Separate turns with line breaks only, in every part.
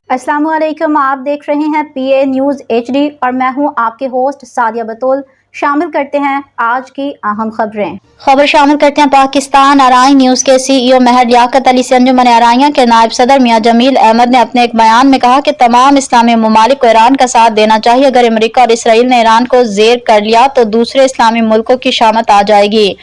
अस्सलाम वालेकुम। आप देख रहे हैं PA न्यूज़ HD और मैं हूं आपके होस्ट सादिया बतूल। शामिल करते हैं आज की अहम खबर शामिल करते हैं। पाकिस्तान आरआई न्यूज़ के CEO महर लियाकत अली से अंजुमन आराइयां के नायब सदर मियां जमील अहमद ने अपने एक बयान में कहा कि तमाम इस्लामी ममालिक को ईरान का साथ देना चाहिए। अगर अमेरिका और इसराइल ने ईरान को ज़ेर कर लिया तो दूसरे इस्लामी मुल्कों की शामत आ जाएगी।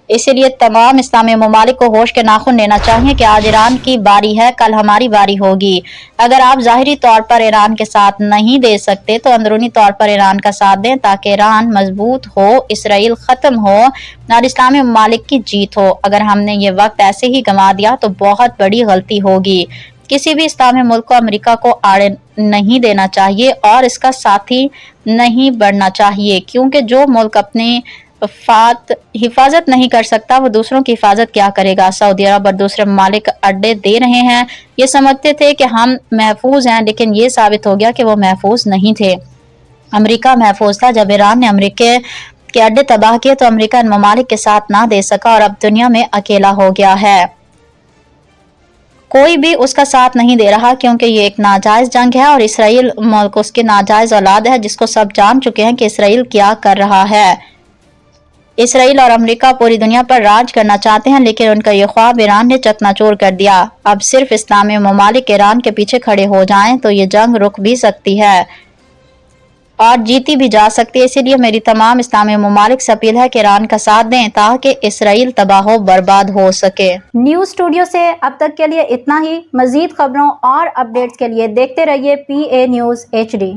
इसीलिए तमाम इस्लामी ममालिक को होश के नाखून लेना चाहिए कि आज ईरान की बारी है, कल हमारी बारी होगी। अगर आप ज़ाहिरी तौर पर ईरान के साथ नहीं दे सकते तो अंदरूनी तौर पर ईरान का साथ दें ताकि ईरान मजबूत हो, इसराइल ख़त्म हो और इस्लामी ममालिक की जीत हो। अगर हमने ये वक्त ऐसे ही गंवा दिया तो बहुत बड़ी गलती होगी। किसी भी इस्लामी मुल्क को अमेरिका को आड़े नहीं देना चाहिए और इसका साथी नहीं बढ़ना चाहिए, क्योंकि जो मुल्क अपनी हिफाजत नहीं कर सकता वो दूसरों की हिफाजत क्या करेगा। सऊदी अरब और दूसरे ममालिक अड्डे दे रहे हैं, ये समझते थे कि हम महफूज हैं, लेकिन ये साबित हो गया कि वो महफूज नहीं थे। अमेरिका महफूज था। जब ईरान ने अमेरिका के अड्डे तबाह किए तो अमेरिका इन ममालिक के साथ ना दे सका और अब दुनिया में अकेला हो गया है। कोई भी उसका साथ नहीं दे रहा, क्योंकि ये एक नाजायज जंग है और इसराइल मुल्क उसकी नाजायज औलाद है, जिसको सब जान चुके हैं कि इसराइल क्या कर रहा है। इसराइल और अमेरिका पूरी दुनिया पर राज करना चाहते हैं, लेकिन उनका ये ख्वाब ईरान ने चकनाचूर कर दिया। अब सिर्फ इस्लामी ममालिक ईरान के पीछे खड़े हो जाएं तो ये जंग रुक भी सकती है और जीती भी जा सकती है। इसीलिए मेरी तमाम इस्लामी ममालिक से अपील है कि ईरान का साथ दें ताकि इसराइल तबाह बर्बाद हो सके। न्यूज़ स्टूडियो से अब तक के लिए इतना ही। मजीद खबरों और अपडेट्स के लिए देखते रहिए PA न्यूज़ HD।